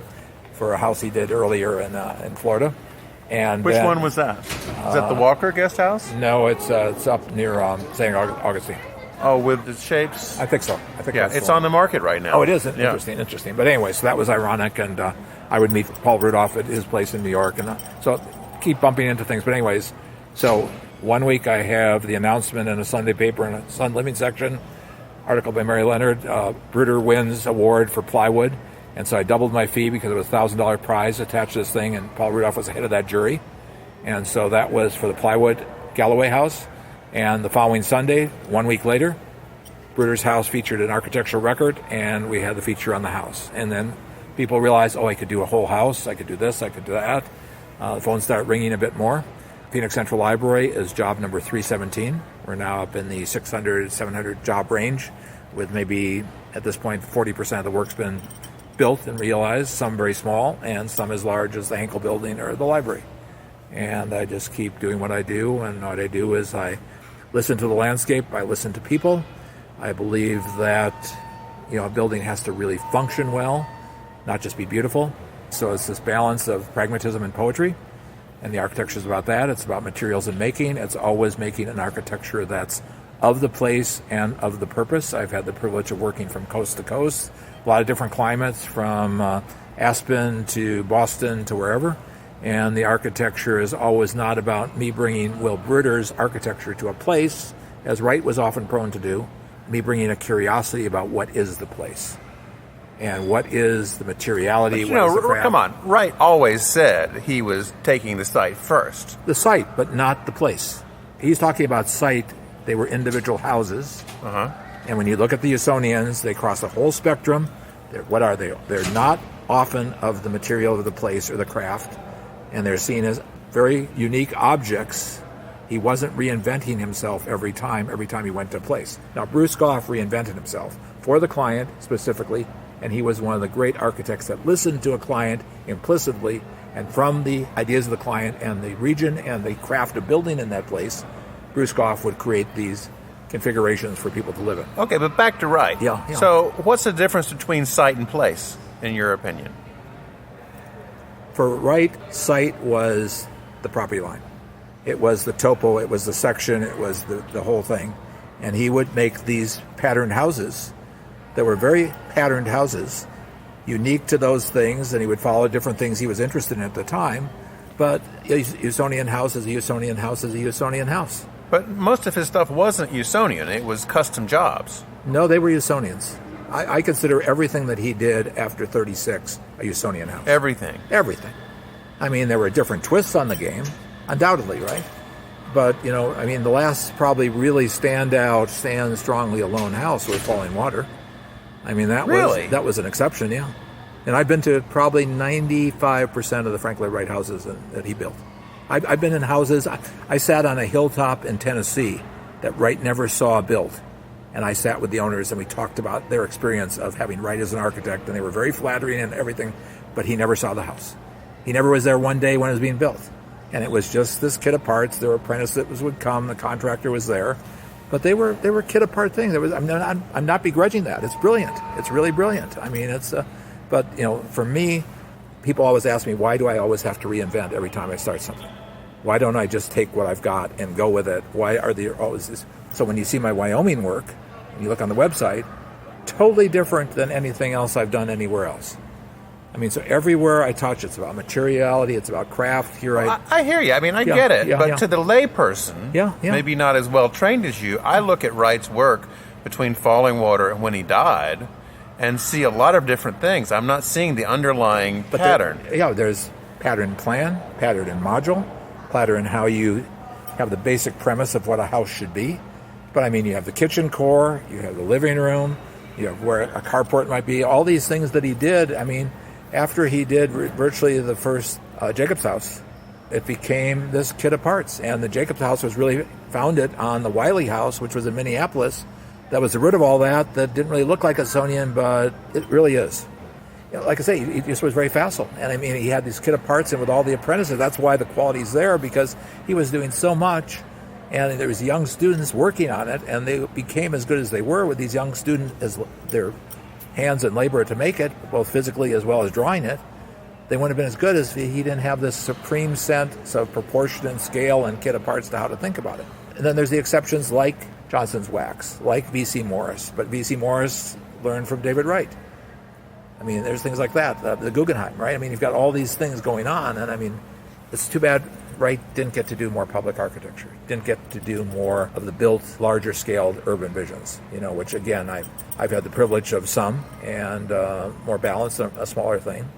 for a house he did earlier in Florida. And which one was that? Is that the Walker Guest House? No, it's up near St. Augustine. Oh, with the shapes? I think so. It's on the market right now. Oh, it is? Interesting. But anyway, so that was ironic, and I would meet Paul Rudolph at his place in New York, and so keep bumping into things. But anyways, so 1 week I have the announcement in a Sunday paper in a Sun Living section, article by Mary Leonard, Bruder wins award for plywood. And so I doubled my fee because it was a $1,000 prize attached to this thing, and Paul Rudolph was the head of that jury. And so that was for the plywood Galloway House. And the following Sunday, 1 week later, Bruder's house featured an architectural record, and we had the feature on the house. And then people realized, I could do a whole house, I could do this, I could do that. The phone started ringing a bit more. Phoenix Central Library is job number 317. We're now up in the 600, 700 job range, with maybe, at this point, 40% of the work's been built and realized, some very small, and some as large as the Henkel Building or the library. And I just keep doing what I do, and what I do is I listen to the landscape, I listen to people. I believe that a building has to really function well, not just be beautiful. So it's this balance of pragmatism and poetry, and the architecture is about that. It's about materials and making. It's always making an architecture that's of the place and of the purpose. I've had the privilege of working from coast to coast, a lot of different climates, from Aspen to Boston to wherever. And the architecture is always not about me bringing Will Bruder's architecture to a place, as Wright was often prone to do, me bringing a curiosity about what is the place and what is the materiality. But, what is the craft. Come on, Wright always said he was taking the site first. The site, but not the place. He's talking about site. They were individual houses. And when you look at the Usonians, they cross the whole spectrum. What are they? They're not often of the material of the place or the craft, and they're seen as very unique objects. He wasn't reinventing himself every time he went to a place. Now, Bruce Goff reinvented himself for the client specifically, and he was one of the great architects that listened to a client implicitly, and from the ideas of the client and the region and the craft of building in that place, Bruce Goff would create these configurations for people to live in. Okay, but back to Wright. Yeah. So what's the difference between site and place, in your opinion? For Wright, site was the property line. It was the topo, it was the section, it was the whole thing. And he would make these patterned houses that were very patterned houses, unique to those things, and he would follow different things he was interested in at the time. But a Usonian house is a Usonian house is a Usonian house. But most of his stuff wasn't Usonian, it was custom jobs. No, they were Usonians. I consider everything that he did after 36 a Usonian house. Everything. I mean, there were different twists on the game, undoubtedly, right? But, the last probably really stand strongly alone house was Falling Water. I mean, that was an exception, yeah. And I've been to probably 95% of the Frank Lloyd Wright houses that he built. I've been in houses. I sat on a hilltop in Tennessee that Wright never saw built. And I sat with the owners and we talked about their experience of having Wright as an architect, and they were very flattering and everything, but he never saw the house. He never was there one day when it was being built. And it was just this kit of parts. Their apprentice would come, the contractor was there. But they were kit apart things. I'm not begrudging that. It's brilliant. It's really brilliant. I mean, but for me, people always ask me, why do I always have to reinvent every time I start something? Why don't I just take what I've got and go with it? Why are there always this? So when you see my Wyoming work, and you look on the website, totally different than anything else I've done anywhere else. I mean, so everywhere I touch, it's about materiality, it's about craft. I hear you. I mean, I get it. But to the layperson, maybe not as well trained as you, I look at Wright's work between Falling Water and when he died and see a lot of different things. I'm not seeing the underlying pattern. There's pattern in plan, pattern in module, pattern in how you have the basic premise of what a house should be. But I mean, you have the kitchen core, you have the living room, you have where a carport might be, all these things that he did. I mean, after he did virtually the first Jacobs House, it became this kit of parts. And the Jacobs House was really founded on the Wiley House, which was in Minneapolis. That was rid of all that didn't really look like a Usonian, but it really is. Like I say, he just was very facile. And I mean, he had these kit of parts, and with all the apprentices, that's why the quality's there, because he was doing so much. And there was young students working on it, and they became as good as they were with these young students as their hands and labor to make it, both physically as well as drawing it. They wouldn't have been as good as he didn't have this supreme sense of proportion and scale and kit of parts to how to think about it. And then there's the exceptions like Johnson's Wax, like V.C. Morris. But V.C. Morris learned from David Wright. I mean, there's things like that. The Guggenheim, right? I mean, you've got all these things going on, and I mean, it's too bad Wright didn't get to do more public architecture, didn't get to do more of the built, larger scaled urban visions, which again, I've had the privilege of some, and more balanced, a smaller thing.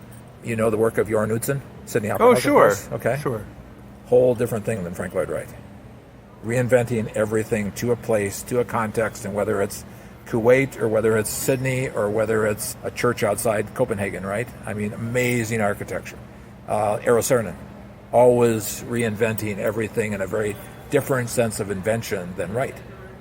The work of Jorn Utzon, Sydney Opera House. Oh, sure. Okay. Sure. Whole different thing than Frank Lloyd Wright. reinventing everything to a place, to a context, and whether it's Kuwait or whether it's Sydney or whether it's a church outside Copenhagen, right? I mean, amazing architecture. Eero Saarinen, always reinventing everything in a very different sense of invention than Wright.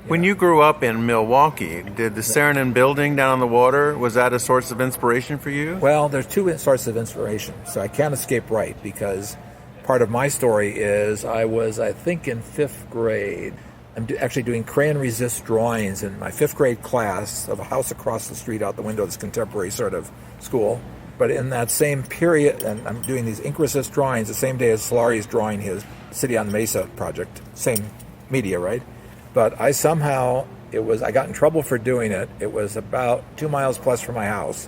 When you grew up in Milwaukee, did the Saarinen building down on the water, was that a source of inspiration for you? Well, there's two sources of inspiration. So I can't escape Wright because part of my story is I was, I think, in 5th grade. I'm actually doing crayon resist drawings in my 5th grade class of a house across the street out the window of this contemporary sort of school. But in that same period, and I'm doing these ink resist drawings the same day as Solari's drawing his City on the Mesa project, same media, right? But I got in trouble for doing it. It was about 2 miles plus from my house.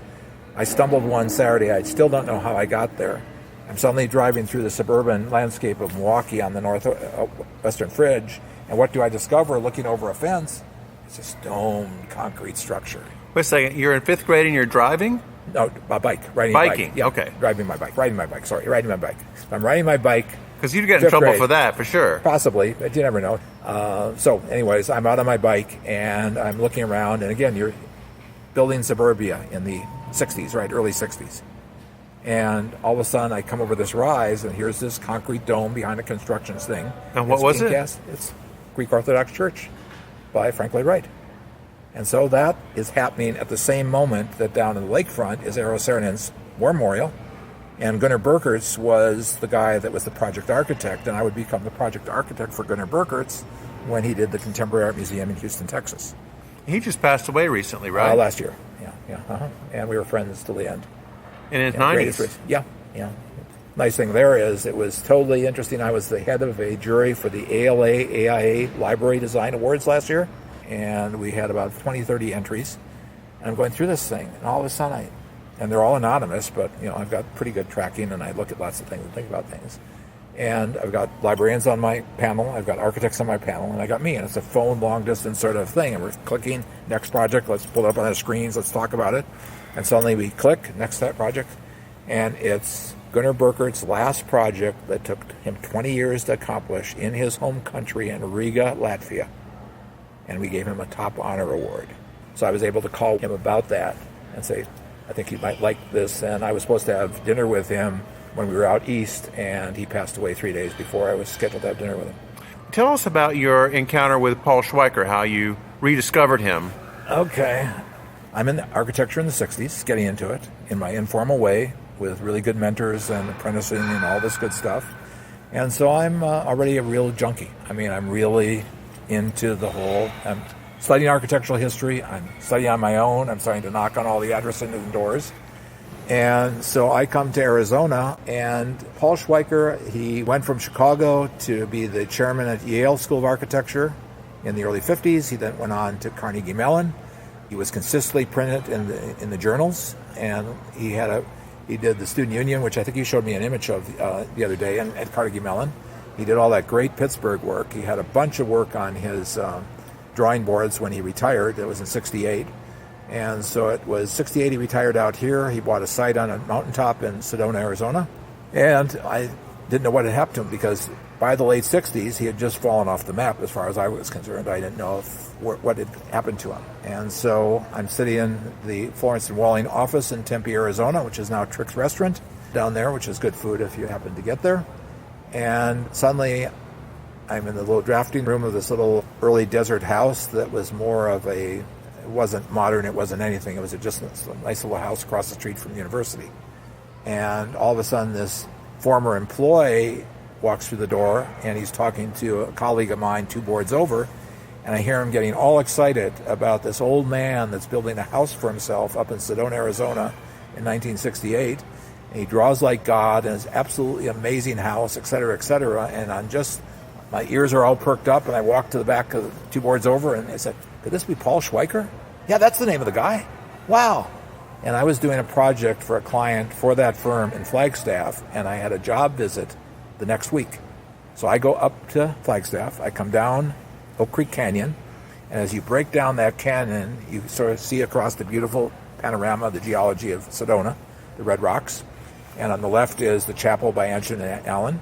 I stumbled one Saturday. I still don't know how I got there. I'm suddenly driving through the suburban landscape of Milwaukee on the northwestern fringe, and what do I discover looking over a fence? It's a stone concrete structure. Wait a second, you're in 5th grade and you're driving? No, a bike. Riding Biking, a bike. Yeah, okay. Riding my bike. Riding my bike. I'm riding my bike. Because you'd get in trouble for that, for sure. Possibly, but you never know. So anyways, I'm out on my bike, and I'm looking around, and again, you're building suburbia in the 60s, right, early 60s. And all of a sudden, I come over this rise, and here's this concrete dome behind a construction thing. And what was it? It's Greek Orthodox Church by Frank Lloyd Wright. And so that is happening at the same moment that down in the lakefront is Eero Saarinen's War Memorial. And Gunnar Burkertz was the guy that was the project architect, and I would become the project architect for Gunnar Burkertz when he did the Contemporary Art Museum in Houston, Texas. He just passed away recently, right? Last year, yeah. And we were friends till the end. In his 90s? Yeah. Nice thing there is it was totally interesting. I was the head of a jury for the AIA Library Design Awards last year, and we had about 20, 30 entries. And I'm going through this thing, and all of a sudden and they're all anonymous, but I've got pretty good tracking, and I look at lots of things and think about things. And I've got librarians on my panel, I've got architects on my panel, and I got me, and it's a phone long-distance sort of thing, and we're clicking, next project, let's pull it up on the screens, let's talk about it. And suddenly we click, next project, and it's Gunnar Burkert's last project that took him 20 years to accomplish in his home country in Riga, Latvia. And we gave him a top honor award. So I was able to call him about that and say, I think you might like this. And I was supposed to have dinner with him when we were out east, and he passed away 3 days before I was scheduled to have dinner with him. Tell us about your encounter with Paul Schweiker, how you rediscovered him. Okay. I'm in architecture in the 60s, getting into it in my informal way with really good mentors and apprenticing and all this good stuff. And so I'm already a real junkie. I mean, I'm really into the whole... I'm studying architectural history. I'm studying on my own. I'm starting to knock on all the Addison doors. And so I come to Arizona, and Paul Schweiker, he went from Chicago to be the chairman at Yale School of Architecture in the early 50s. He then went on to Carnegie Mellon. He was consistently printed in the journals, and he did the Student Union, which I think you showed me an image of the other day, at Carnegie Mellon. He did all that great Pittsburgh work. He had a bunch of work on his drawing boards when he retired. It was in 68. And so it was 68, he retired out here. He bought a site on a mountaintop in Sedona, Arizona. And I didn't know what had happened to him because by the late 60s, he had just fallen off the map as far as I was concerned. I didn't know what had happened to him. And so I'm sitting in the Florence and Walling office in Tempe, Arizona, which is now Trick's Restaurant down there, which is good food if you happen to get there. And suddenly I'm in the little drafting room of this little early desert house that was more of it wasn't modern, it wasn't anything. It was just a nice little house across the street from the university. And all of a sudden this former employee walks through the door, and he's talking to a colleague of mine 2 boards over, and I hear him getting all excited about this old man that's building a house for himself up in Sedona, Arizona in 1968. And he draws like God, and it's an absolutely amazing house, et cetera, and my ears are all perked up, and I walk to the back of the 2 boards over, and I said, could this be Paul Schweiker? Yeah, that's the name of the guy. Wow. And I was doing a project for a client for that firm in Flagstaff, and I had a job visit the next week. So I go up to Flagstaff, I come down Oak Creek Canyon, and as you break down that canyon, you sort of see across the beautiful panorama, the geology of Sedona, the red rocks, and on the left is the chapel by Anson and Allen,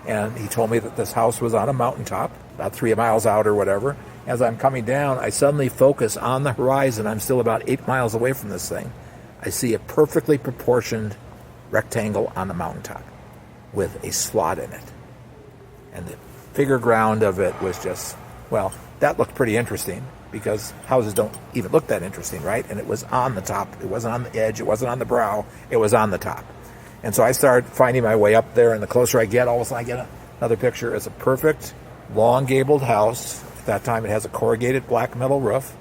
And he told me that this house was on a mountaintop, about 3 miles out or whatever. As I'm coming down, I suddenly focus on the horizon. I'm still about 8 miles away from this thing. I see a perfectly proportioned rectangle on the mountaintop with a slot in it. And the figure ground of it was just, well, that looked pretty interesting because houses don't even look that interesting, right? And it was on the top. It wasn't on the edge. It wasn't on the brow. It was on the top. And so I started finding my way up there, and the closer I get, all of a sudden I get another picture. It's a perfect, long gabled house. At that time, it has a corrugated black metal roof.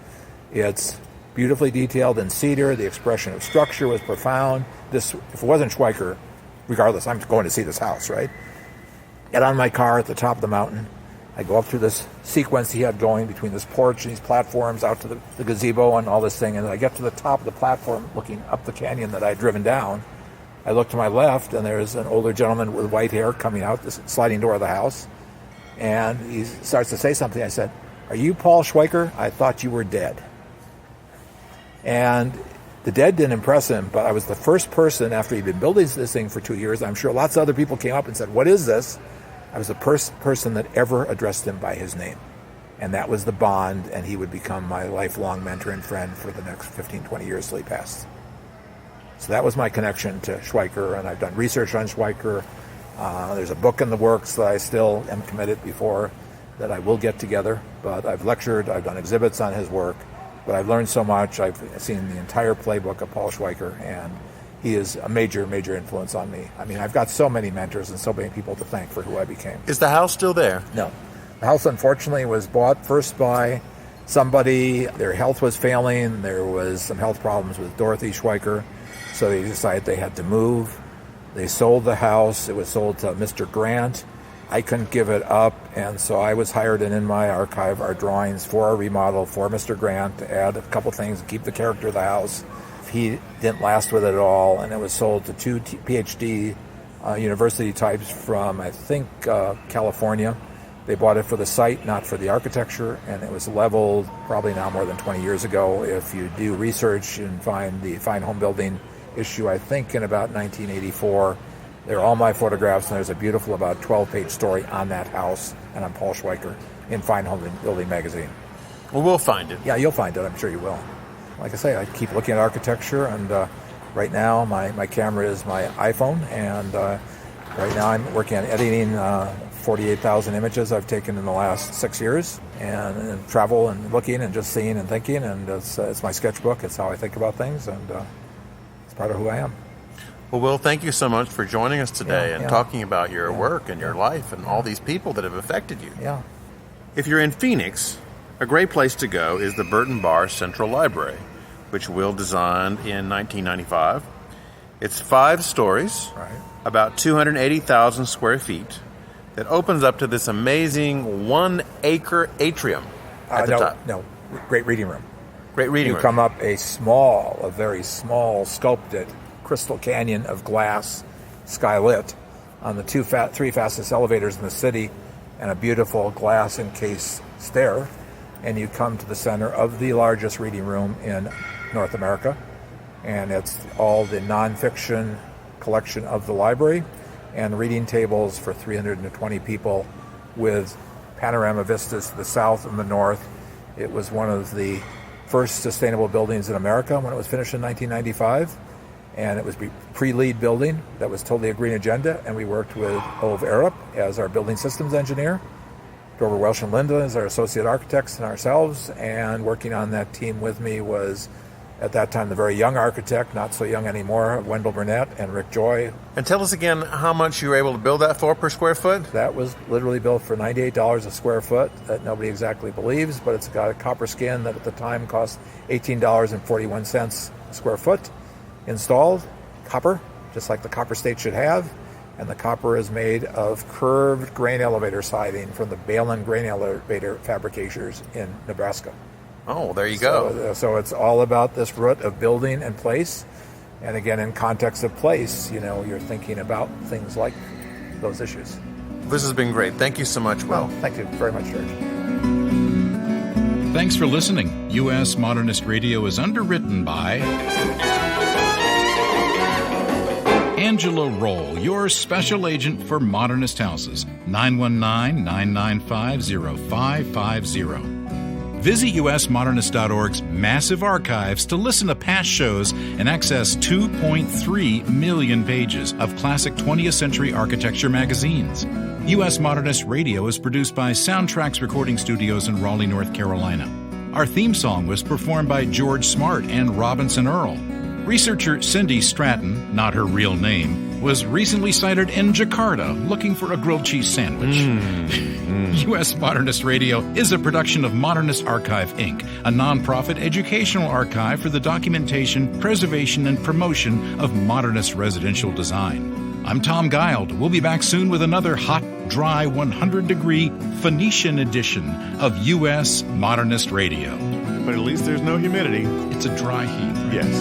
It's beautifully detailed in cedar. The expression of structure was profound. This, if it wasn't Schweiker, regardless, I'm going to see this house, right? Get on my car at the top of the mountain. I go up through this sequence he had going between this porch and these platforms out to the gazebo and all this thing. And I get to the top of the platform looking up the canyon that I had driven down. I look to my left, and there's an older gentleman with white hair coming out the sliding door of the house. And he starts to say something. I said, "Are you Paul Schweiker? I thought you were dead." And the dead didn't impress him, but I was the first person, after he'd been building this thing for 2 years, I'm sure lots of other people came up and said, "What is this?" I was the first person that ever addressed him by his name. And that was the bond, and he would become my lifelong mentor and friend for the next 15, 20 years till he passed. So that was my connection to Schweiker, and I've done research on Schweiker. There's a book in the works that I still am committed before that I will get together, but I've lectured, I've done exhibits on his work, but I've learned so much. I've seen the entire playbook of Paul Schweiker, and he is a major, major influence on me. I mean, I've got so many mentors and so many people to thank for who I became. Is the house still there? No. The house, unfortunately, was bought first by somebody. Their health was failing. There was some health problems with Dorothy Schweiker, so they decided they had to move. They sold the house. It was sold to Mr. Grant. I couldn't give it up, and so I was hired, and in my archive are drawings for a remodel for Mr. Grant to add a couple things and keep the character of the house. He didn't last with it at all, and it was sold to two PhD university types from, I think, California. They bought it for the site, not for the architecture, and it was leveled probably now more than 20 years ago. If you do research and find the Fine Home Building issue, I think in about 1984, they're all my photographs, and there's a beautiful about 12-page story on that house and on Paul Schweiker in Fine Home Building magazine. Well, we'll find it. Yeah, you'll find it. I'm sure you will. Like I say, I keep looking at architecture, and right now my camera is my iPhone, and right now I'm working on editing 48,000 images I've taken in the last 6 years, and travel and looking and just seeing and thinking, and it's my sketchbook. It's how I think about things, and it's part of who I am. Well, Will, thank you so much for joining us today and talking about your work and your life and all these people that have affected you. Yeah. If you're in Phoenix, a great place to go is the Burton Barr Central Library, which Will designed in 1995. It's 5 stories, about 280,000 square feet, that opens up to this amazing 1-acre atrium at the top. No, great reading room. Great reading room. You come up a very small, sculpted crystal canyon of glass, skylit, on the 3 fastest elevators in the city, and a beautiful glass-encased stair, and you come to the center of the largest reading room in North America, and it's all the nonfiction collection of the library and reading tables for 320 people with panorama vistas to the south and the north. It was one of the first sustainable buildings in America when it was finished in 1995. And it was a pre-LEED building that was totally a green agenda, and we worked with Ove Arup as our building systems engineer, Dover Welsh and Linda as our associate architects, and ourselves, and working on that team with me was, at that time, the very young architect, not so young anymore, Wendell Burnett and Rick Joy. And tell us again how much you were able to build that for per square foot? That was literally built for $98 a square foot, that nobody exactly believes, but it's got a copper skin that at the time cost $18.41 a square foot. Installed, copper, just like the copper state should have, and the copper is made of curved grain elevator siding from the Balin grain elevator fabricators in Nebraska. Oh, there you go. So it's all about this root of building and place, and again, in context of place, you're thinking about things like those issues. This has been great. Thank you so much, Will. Well, thank you very much, George. Thanks for listening. US Modernist Radio is underwritten by Angela Roll, your special agent for Modernist Houses, 919-995-0550. Visit usmodernist.org's massive archives to listen to past shows and access 2.3 million pages of classic 20th century architecture magazines. US Modernist Radio is produced by Soundtracks Recording Studios in Raleigh, North Carolina. Our theme song was performed by George Smart and Robinson Earl. Researcher Cindy Stratton, not her real name, was recently sighted in Jakarta looking for a grilled cheese sandwich. US Modernist Radio is a production of Modernist Archive, Inc., a nonprofit educational archive for the documentation, preservation, and promotion of modernist residential design. I'm Tom Guild. We'll be back soon with another hot, dry, 100-degree Phoenician edition of US Modernist Radio. But at least there's no humidity. It's a dry heat, right? Yes.